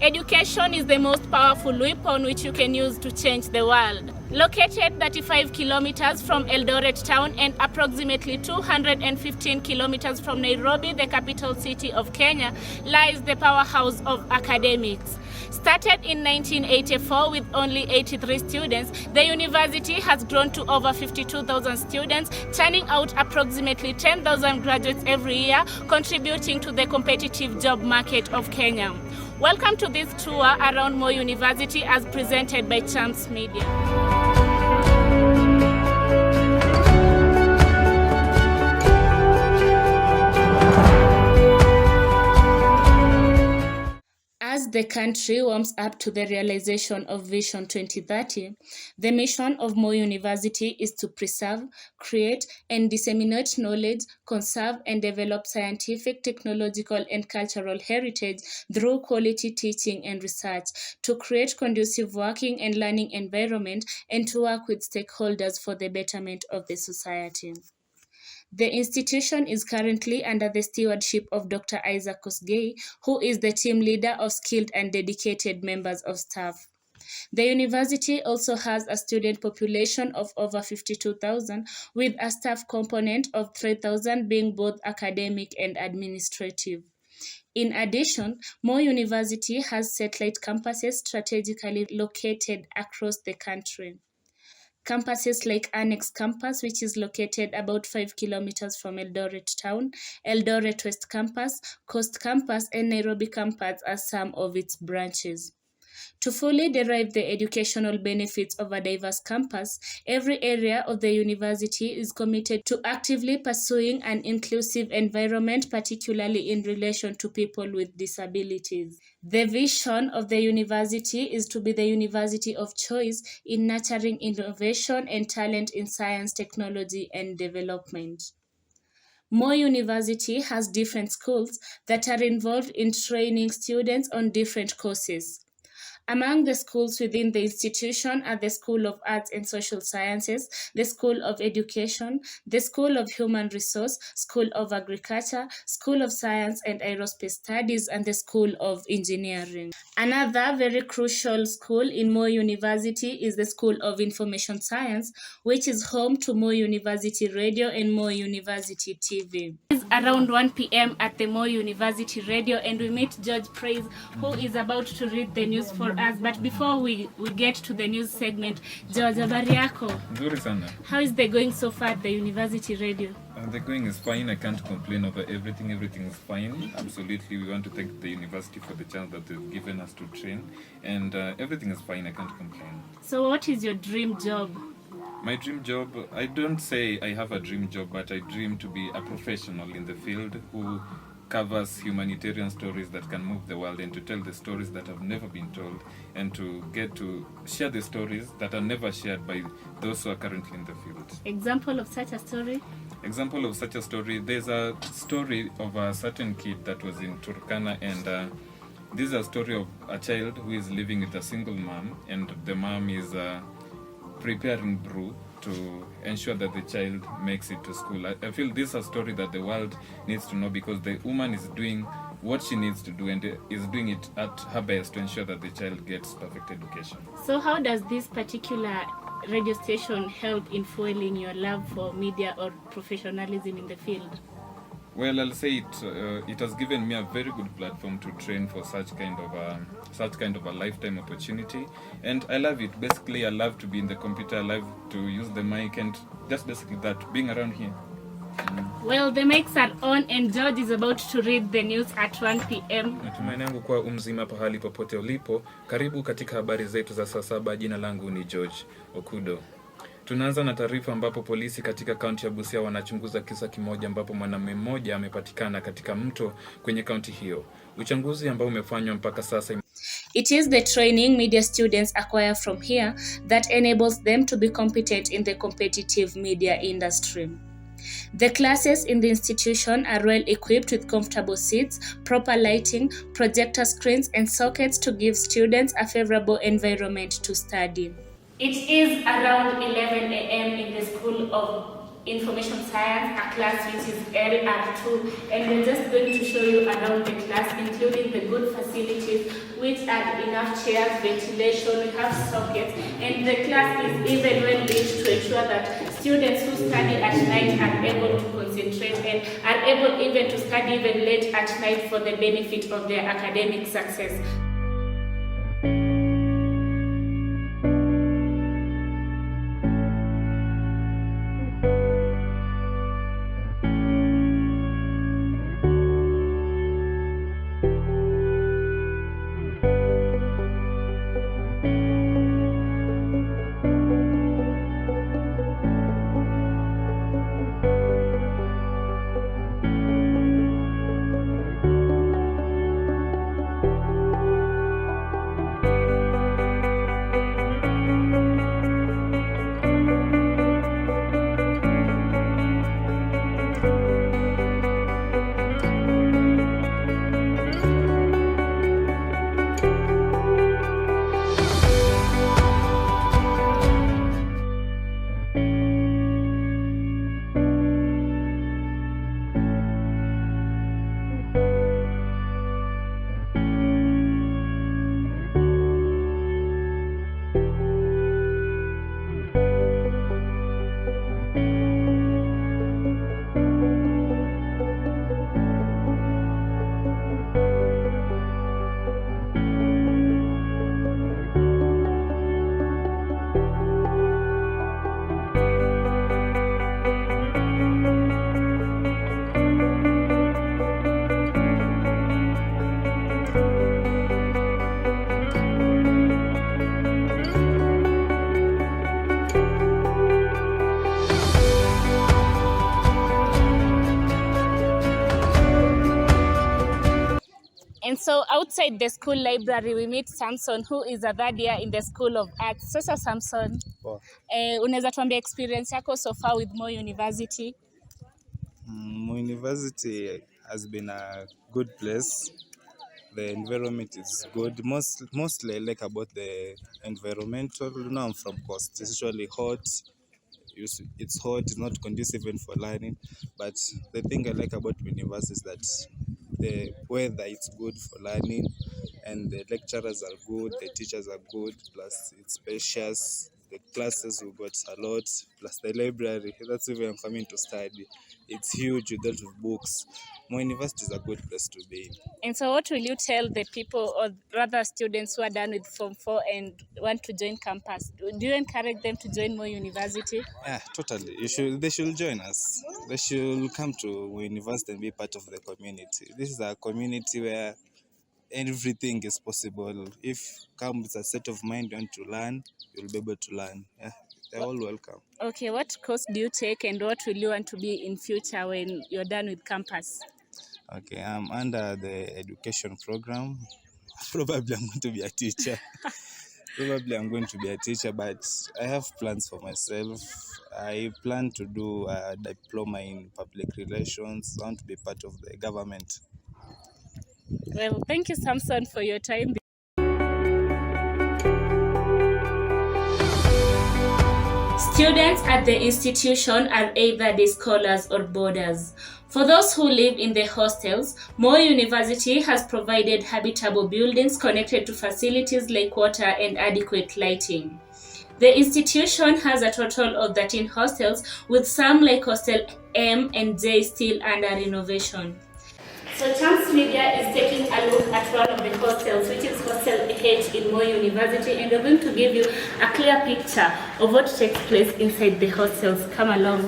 Education is the most powerful weapon which you can use to change the world. Located 35 kilometers from Eldoret town and approximately 215 kilometers from Nairobi, the capital city of Kenya, lies the powerhouse of academics. Started in 1984 with only 83 students, the university has grown to over 52,000 students, churning out approximately 10,000 graduates every year, contributing to the competitive job market of Kenya. Welcome to this tour around Moi University as presented by Champs Media. As the country warms up to the realization of Vision 2030, the mission of Moi University is to preserve, create, and disseminate knowledge, conserve and develop scientific, technological, and cultural heritage through quality teaching and research, to create conducive working and learning environment, and to work with stakeholders for the betterment of the society. The institution is currently under the stewardship of Dr. Isaac Kosgei, who is the team leader of skilled and dedicated members of staff. The university also has a student population of over 52,000, with a staff component of 3,000 being both academic and administrative. In addition, Moi University has satellite campuses strategically located across the country. Campuses like Annex Campus, which is located about 5 kilometers from Eldoret town, Eldoret West Campus, Coast Campus, and Nairobi Campus are some of its branches. To fully derive the educational benefits of a diverse campus, every area of the university is committed to actively pursuing an inclusive environment, particularly in relation to people with disabilities. The vision of the university is to be the university of choice in nurturing innovation and talent in science, technology, and development. Moi University has different schools that are involved in training students on different courses. Among the schools within the institution are the School of Arts and Social Sciences, the School of Education, the School of Human Resource, School of Agriculture, School of Science and Aerospace Studies, and the School of Engineering. Another very crucial school in Moi University is the School of Information Science, which is home to Moi University Radio and Moi University TV. It's around 1 p.m. at the Moi University Radio, and we meet George Praise, who is about to read the news for us. But before we get to the news segment, George, habari yako? Nzuri sana. How is the going so far at the University Radio? The going is fine. I can't complain over everything. Everything is fine. Absolutely. We want to thank the university for the chance that they've given us to train. And everything is fine. I can't complain. So what is your dream job? My dream job, I don't say I have a dream job, but I dream to be a professional in the field who covers humanitarian stories that can move the world, and to tell the stories that have never been told, and to get to share the stories that are never shared by those who are currently in the field. Example of such a story? Example of such a story, there's a story of a certain kid that was in Turkana, and this is a story of a child who is living with a single mom, and the mom is preparing brew to ensure that the child makes it to school. I feel this is a story that the world needs to know, because the woman is doing what she needs to do and is doing it at her best to ensure that the child gets perfect education. So how does this particular radio station help in fueling your love for media or professionalism in the field? Well, I'll say it has given me a very good platform to train for such kind of a lifetime opportunity, and I love it. Basically, I love to be in the computer, I love to use the mic, and just basically that, being around here. Well, the mics are on and George is about to read the news at 1 p.m. Natumaini yangu kuwa umzima pahali popote ulipo. Karibu katika habari zetu za saa 7. Jina langu ni George Okudo. Tunaanza na taarifa ambapo polisi katika kaunti ya Busia wanachunguza kisa kimoja ambapo mwanamume mmoja amepatikana katika mto kwenye kaunti hiyo. Uchunguzi ambao umefanywa mpaka sasa. It is the training media students acquire from here that enables them to be competent in the competitive media industry. The classes in the institution are well equipped with comfortable seats, proper lighting, projector screens, and sockets to give students a favorable environment to study. It is around 11 a.m. in the School of Information Science, a class which is LR2, and we're just going to show you around the class, including the good facilities which are enough chairs, ventilation, we have sockets, and the class is even well lit to ensure that students who study at night are able to concentrate and are able even to study even late at night for the benefit of their academic success. And so outside the school library, we meet Samson, who is a third year in the School of Arts. Sasa Samson, unaweza tuambia experience yako so far with Moi University? Moi University has been a good place. The environment is good. Mostly I like about the environmental. You know, I'm from coast. It's usually hot. It's hot. It's not conducive even for learning. But the thing I like about university is that the weather is good for learning, and the lecturers are good. The teachers are good. Plus, it's spacious. The classes we got a lot. Plus, the library. That's where I'm coming to study. It's huge with a lot of books. Moi University is a good place to be in. And so what will you tell the people, or rather students who are done with Form 4 and want to join campus? Do you encourage them to join Moi University? Yeah, totally. They should join us. They should come to Moi University and be part of the community. This is a community where everything is possible. If come with a set of mind you want to learn, you'll be able to learn. Yeah, they're all welcome. Okay, what course do you take and what will you want to be in future when you're done with campus? Okay, I'm under the education program. Probably I'm going to be a teacher. But I have plans for myself. I plan to do a diploma in public relations. I want to be part of the government. Well, thank you, Samson, for your time. Students at the institution are either day scholars or boarders. For those who live in the hostels, Moi University has provided habitable buildings connected to facilities like water and adequate lighting. The institution has a total of 13 hostels, with some like Hostel M and J still under renovation. So Chance Media is taking a look at one of the hostels, which is Hostel H in Moi University, and we're going to give you a clear picture of what takes place inside the hostels. Come along.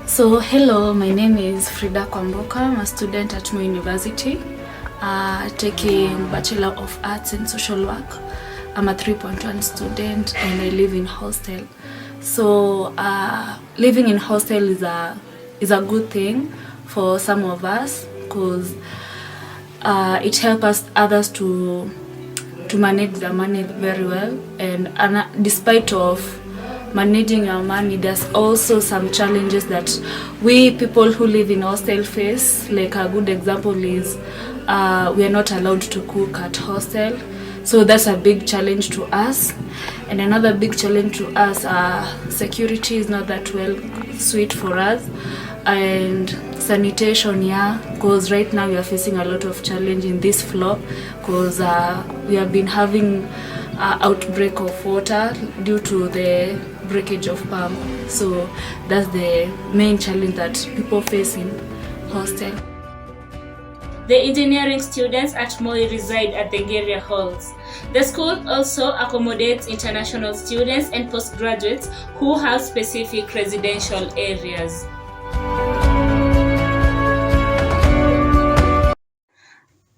So hello, my name is Frida Kwamboka. I'm a student at Moi University, taking Bachelor of Arts in Social Work. I'm a 3.1 student and I live in hostel. So living in hostel is a good thing for some of us, because it helps others to manage their money very well, and despite of managing your money, there's also some challenges that we people who live in hostel face. Like a good example is we are not allowed to cook at hostel, so that's a big challenge to us. And another big challenge to us, security is not that well sweet for us, and sanitation, because right now we are facing a lot of challenge in this floor, because we have been having outbreak of water due to the breakage of pump. So that's the main challenge that people face in hostel. The engineering students at Moi reside at the Geria halls. The school also accommodates international students and postgraduates who have specific residential areas.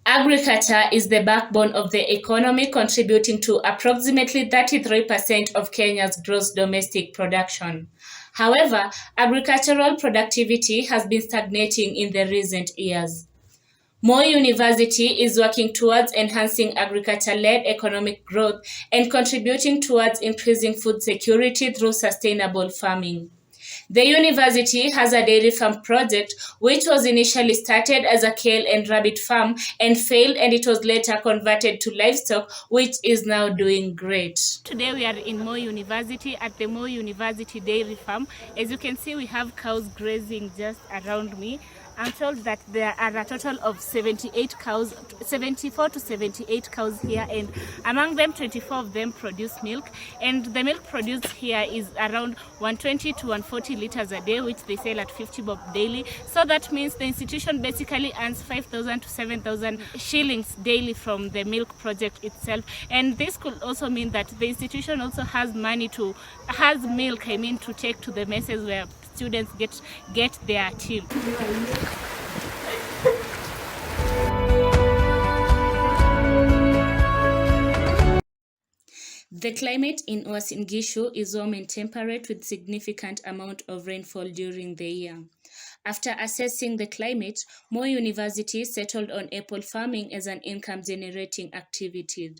Agriculture is the backbone of the economy, contributing to approximately 33% of Kenya's gross domestic production. However, agricultural productivity has been stagnating in the recent years. Moi University is working towards enhancing agriculture-led economic growth and contributing towards increasing food security through sustainable farming. The university has a dairy farm project which was initially started as a kale and rabbit farm and failed, and it was later converted to livestock, which is now doing great. Today we are in Moi University at the Moi University Dairy Farm. As you can see, we have cows grazing just around me. I'm told that there are a total of 78 cows, 74 to 78 cows here, and among them 24 of them produce milk, and the milk produced here is around 120 to 140 liters a day, which they sell at 50 bob daily. So that means the institution basically earns 5,000 to 7,000 shillings daily from the milk project itself. And this could also mean that the institution also has milk, to take to the messes where students get their tea. The climate in Uasin Gishu is warm and temperate with significant amount of rainfall during the year. After assessing the climate, Moi University settled on apple farming as an income-generating activity.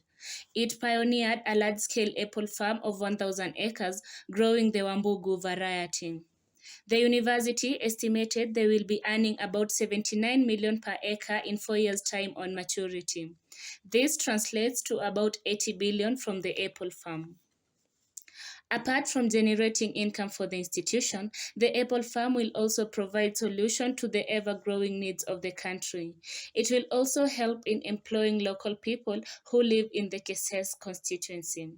It pioneered a large-scale apple farm of 1,000 acres, growing the Wambugu variety. The university estimated they will be earning about 79 million per acre in 4 years' time on maturity. This translates to about 80 billion from the apple farm. Apart from generating income for the institution, the apple farm will also provide solution to the ever-growing needs of the country. It will also help in employing local people who live in the Keses constituency.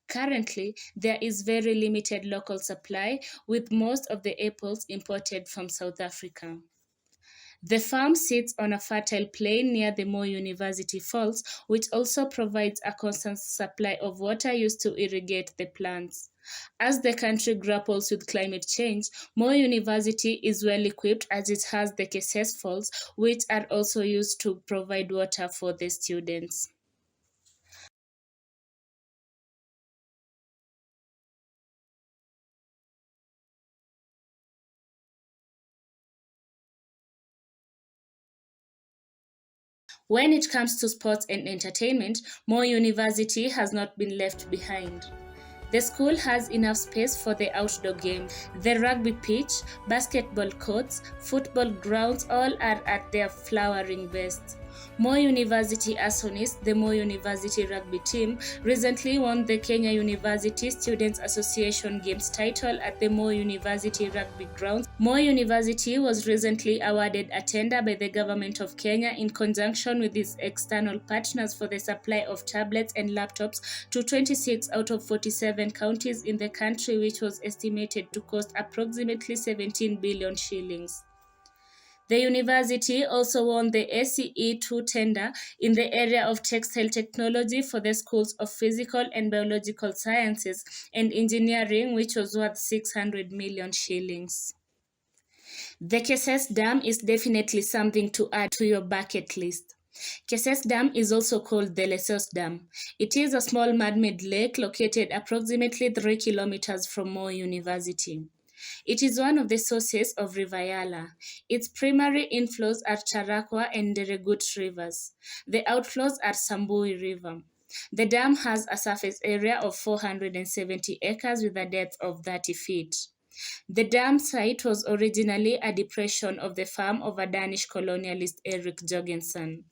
Currently, there is very limited local supply, with most of the apples imported from South Africa. The farm sits on a fertile plain near the Moi University Falls, which also provides a constant supply of water used to irrigate the plants. As the country grapples with climate change, Moi University is well equipped as it has the Keses Falls, which are also used to provide water for the students. When it comes to sports and entertainment, Moi University has not been left behind. The school has enough space for the outdoor games. The rugby pitch, basketball courts, football grounds, all are at their flowering best. Moi University Asonis, the Moi University rugby team, recently won the Kenya University Students Association Games title at the Moi University Rugby Grounds. Moi University was recently awarded a tender by the Government of Kenya in conjunction with its external partners for the supply of tablets and laptops to 26 out of 47 counties in the country, which was estimated to cost approximately 17 billion shillings. The university also won the ACE2 tender in the area of textile technology for the schools of physical and biological sciences and engineering, which was worth 600 million shillings. The Keses Dam is definitely something to add to your bucket list. Keses Dam is also called the Lesos Dam. It is a small man-made lake located approximately 3 kilometers from Moi University. It is one of the sources of River Yala. Its primary inflows are Charakwa and Deregut rivers. The outflows are Sambui River. The dam has a surface area of 470 acres with a depth of 30 feet. The dam site was originally a depression of the farm of a Danish colonialist Erik Jorgensen.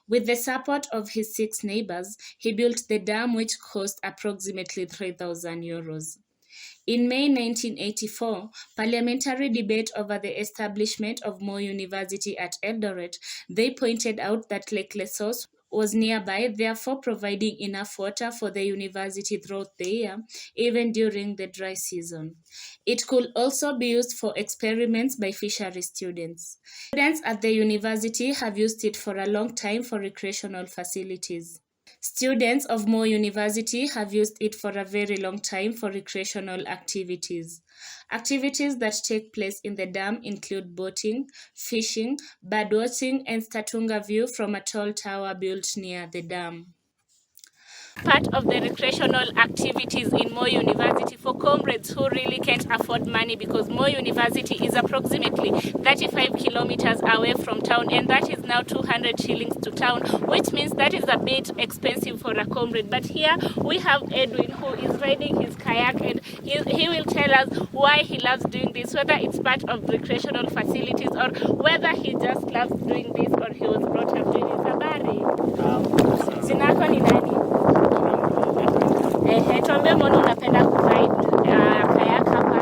With the support of his 6 neighbors, he built the dam, which cost approximately 3,000 euros. In May 1984, parliamentary debate over the establishment of Moi University at Eldoret, they pointed out that Lake Lesos was nearby, therefore providing enough water for the university throughout the year, even during the dry season. It could also be used for experiments by fishery students. Students at the university have used it for a long time for recreational facilities. Students of Moi University have used it for a very long time for recreational activities. Activities that take place in the dam include boating, fishing, birdwatching, and Statunga view from a tall tower built near the dam. Part of the recreational activities in Moi University for comrades who really can't afford money, because Moi University is approximately 35 kilometers away from town, and that is now 200 shillings to town, which means that is a bit expensive for a comrade. But here we have Edwin, who is riding his kayak, and he will tell us why he loves doing this, whether it's part of recreational facilities or whether he just loves doing this or he was brought up doing it. Habari. Zinako ni nani? Tuambie mbona unapenda kuride kayak hapa?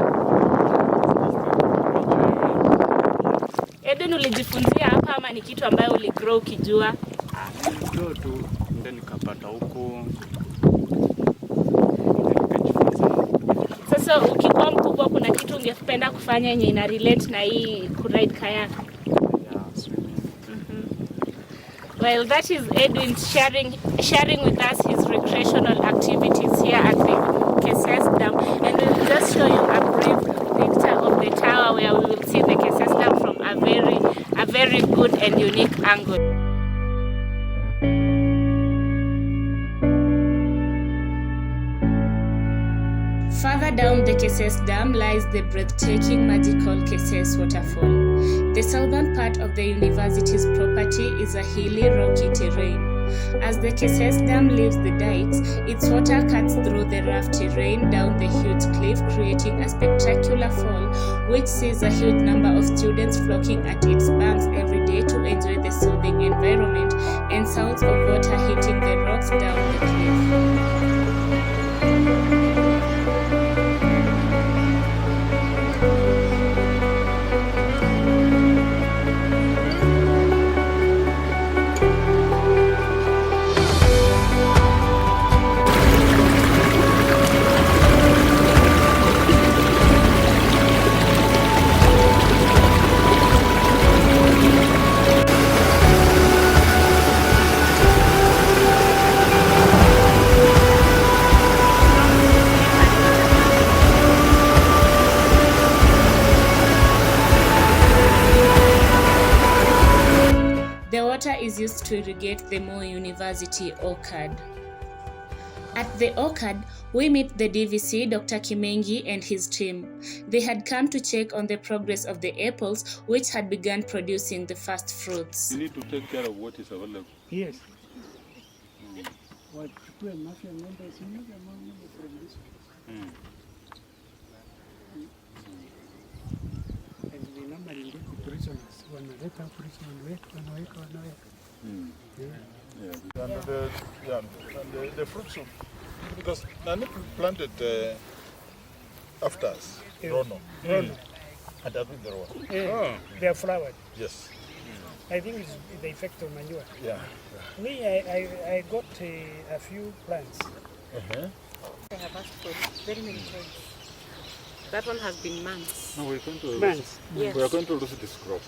Eden, ulijifunzia hapa ama ni kitu ambayo uligrow ukijua? Ndio tu ndio nikapata huko. Sasa ukikuwa mkubwa kuna kitu ungependa kufanya yenye ina relate na hii kuride kayak? Well, that is Edwin sharing with us his recreational activities here at the Keses Dam, and we'll just show you a brief picture of the tower where we will see the Keses Dam from a very good and unique angle. Further down the Keses Dam lies the breathtaking magical Keses waterfall. The southern part of the university's property is a hilly, rocky terrain. As the Keses Dam leaves the dikes, its water cuts through the rough terrain down the huge cliff, creating a spectacular fall, which sees a huge number of students flocking at its banks every day to enjoy the soothing environment and sounds of water hitting the rocks down the cliff. The water is used to irrigate the Moi University orchard. At the orchard, we meet the DVC, Dr. Kimengi, and his team. They had come to check on the progress of the apples, which had begun producing the first fruits. You need to take care of what is available. Yes. And the fruits of, because Nani planted after us, Rono. And I think the Rono. They are flowered. Yes. I think it's the effect of manure. Yeah. Me, I got a few plants. I have asked for it very many times. That one has been months. No, we're going to Months. Yes. we are going to lose this crop.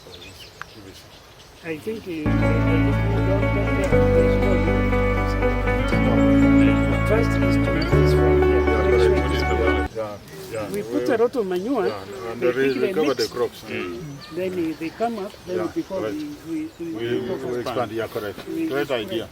I think first is to increase from here. We put a lot of manure. And they recover the crops. Then they come up. Then before We expand. Yeah, correct. Great idea.